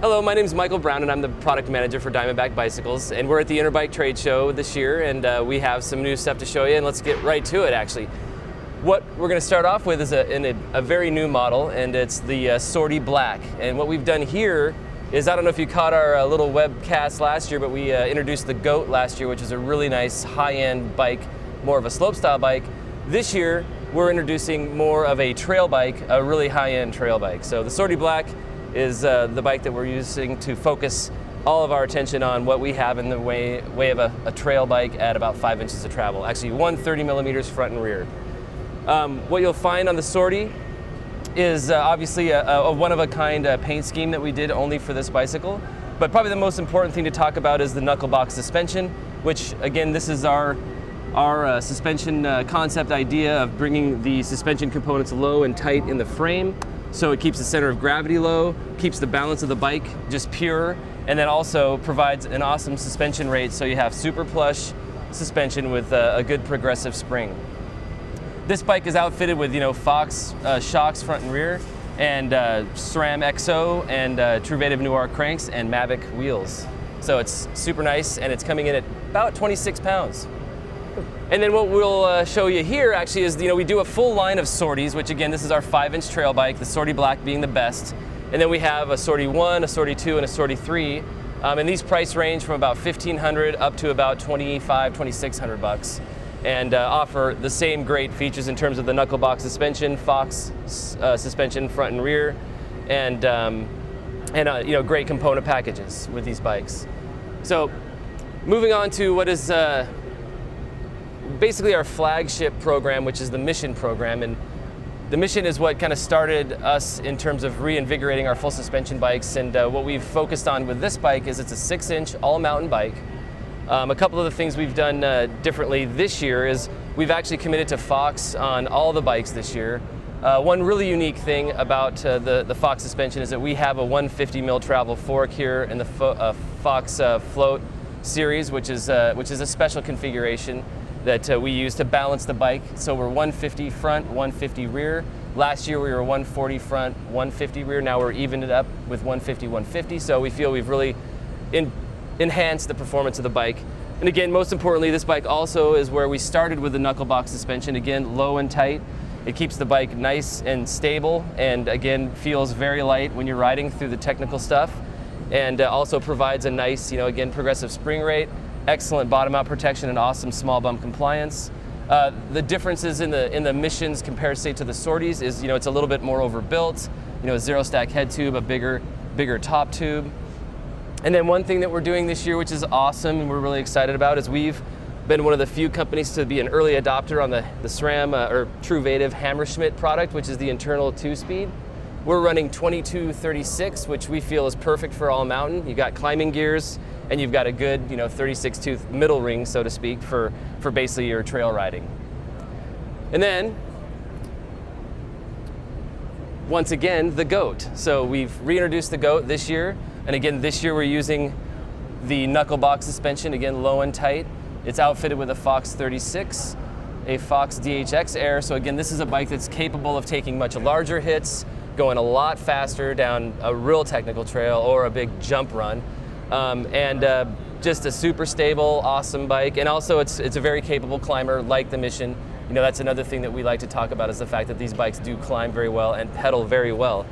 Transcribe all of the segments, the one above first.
Hello, my name is Michael Brown and I'm the product manager for Diamondback Bicycles, and we're at the Interbike trade show this year, and we have some new stuff to show you, and let's get right to it actually. What we're going to start off with is a very new model, and it's the Sortie Black. And what we've done here is, I don't know if you caught our little webcast last year, but we introduced the Goat last year, which is a really nice high-end bike, more of a slopestyle bike. This year we're introducing more of a trail bike, a really high-end trail bike. So the Sortie Black is the bike that we're using to focus all of our attention on what we have in the way of a trail bike at about 5 inches of travel. Actually, 130 millimeters front and rear. What you'll find on the Sortie is obviously a one-of-a-kind paint scheme that we did only for this bicycle. But probably the most important thing to talk about is the knuckle box suspension, which again, this is our suspension concept idea of bringing the suspension components low and tight in the frame. So it keeps the center of gravity low, keeps the balance of the bike just pure, and then also provides an awesome suspension rate, so you have super plush suspension with a good progressive spring. This bike is outfitted with Fox shocks front and rear, and SRAM XO and Truvative Noir cranks and Mavic wheels. So it's super nice, and it's coming in at about 26 pounds. And then what we'll show you here actually is, we do a full line of Sorties, which again, this is our 5-inch trail bike, the Sortie Black being the best. And then we have a Sortie 1, a Sortie 2, and a Sortie 3. And these price range from about $1,500 up to about $2,500, $2,600 bucks. And offer the same great features in terms of the knuckle box suspension, Fox suspension front and rear, and great component packages with these bikes. So moving on to what is basically our flagship program, which is the Mission program. And the Mission is what kind of started us in terms of reinvigorating our full suspension bikes. And what we've focused on with this bike is it's a 6-inch all mountain bike. A couple of the things we've done differently this year is we've actually committed to Fox on all the bikes this year. One really unique thing about the Fox suspension is that we have a 150 mil travel fork here in the Fox Float series, which is a special configuration that we use to balance the bike. So we're 150 front, 150 rear. Last year we were 140 front, 150 rear. Now we're evened it up with 150, 150. So we feel we've really enhanced the performance of the bike. And again, most importantly, this bike also is where we started with the knuckle box suspension. Again, low and tight. It keeps the bike nice and stable, and again, feels very light when you're riding through the technical stuff. And also provides a nice, again, progressive spring rate, excellent bottom out protection, and awesome small bump compliance. The differences in the Missions compared, say, to the Sorties is, it's a little bit more overbuilt, a zero stack head tube, a bigger top tube. And then one thing that we're doing this year, which is awesome and we're really excited about, is we've been one of the few companies to be an early adopter on the SRAM or Truvative Hammerschmidt product, which is the internal 2-speed. We're running 2236, which we feel is perfect for all mountain. You got climbing gears, and you've got a good 36 tooth middle ring, so to speak, for basically your trail riding. And then once again, the Goat. So we've reintroduced the Goat this year. And again, this year we're using the knuckle box suspension, again, low and tight. It's outfitted with a Fox 36, a Fox DHX Air. So again, this is a bike that's capable of taking much larger hits, going a lot faster down a real technical trail or a big jump run. Just a super stable, awesome bike. And also it's a very capable climber like the Mission. That's another thing that we like to talk about, is the fact that these bikes do climb very well and pedal very well.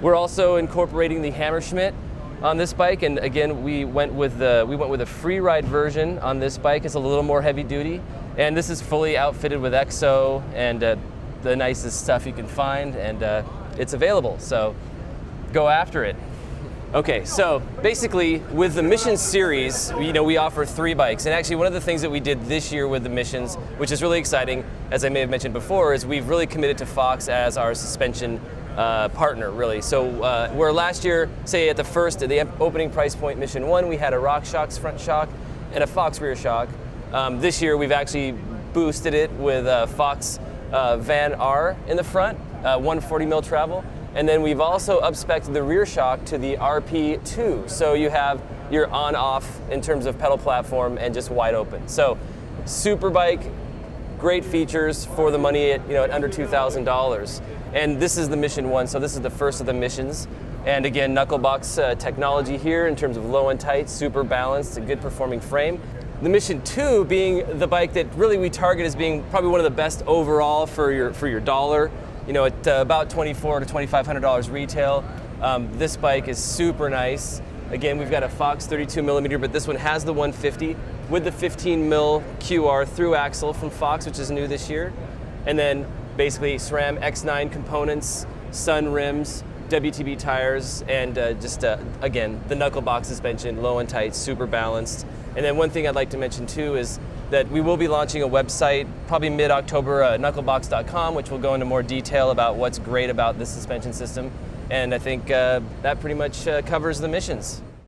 We're also incorporating the Hammerschmidt on this bike, and again, we went with a free ride version on this bike. It's a little more heavy duty, and this is fully outfitted with XO and the nicest stuff you can find, and it's available, so go after it. Okay, so basically with the Mission series, we offer 3 bikes, and actually one of the things that we did this year with the Missions, which is really exciting, as I may have mentioned before, is we've really committed to Fox as our suspension partner, really. So where last year, say at the opening price point Mission 1, we had a RockShox front shock and a Fox rear shock. This year we've actually boosted it with a Fox Van R in the front, 140 mil travel. And then we've also up-spec'd the rear shock to the RP2. So you have your on-off in terms of pedal platform and just wide open. So super bike, great features for the money at under $2,000. And this is the Mission 1, so this is the first of the Missions. And again, knuckle box technology here in terms of low and tight, super balanced, a good performing frame. The Mission 2 being the bike that really we target as being probably one of the best overall for your dollar. You know, at about $2,400 to $2,500 retail. This bike is super nice. Again, we've got a Fox 32 millimeter, but this one has the 150 with the 15 mil QR through axle from Fox, which is new this year. And then basically SRAM X9 components, Sun rims, WTB tires, and again, the knuckle box suspension, low and tight, super balanced. And then one thing I'd like to mention too is that we will be launching a website probably mid-October, knucklebox.com, which will go into more detail about what's great about this suspension system. And I think that pretty much covers the missions.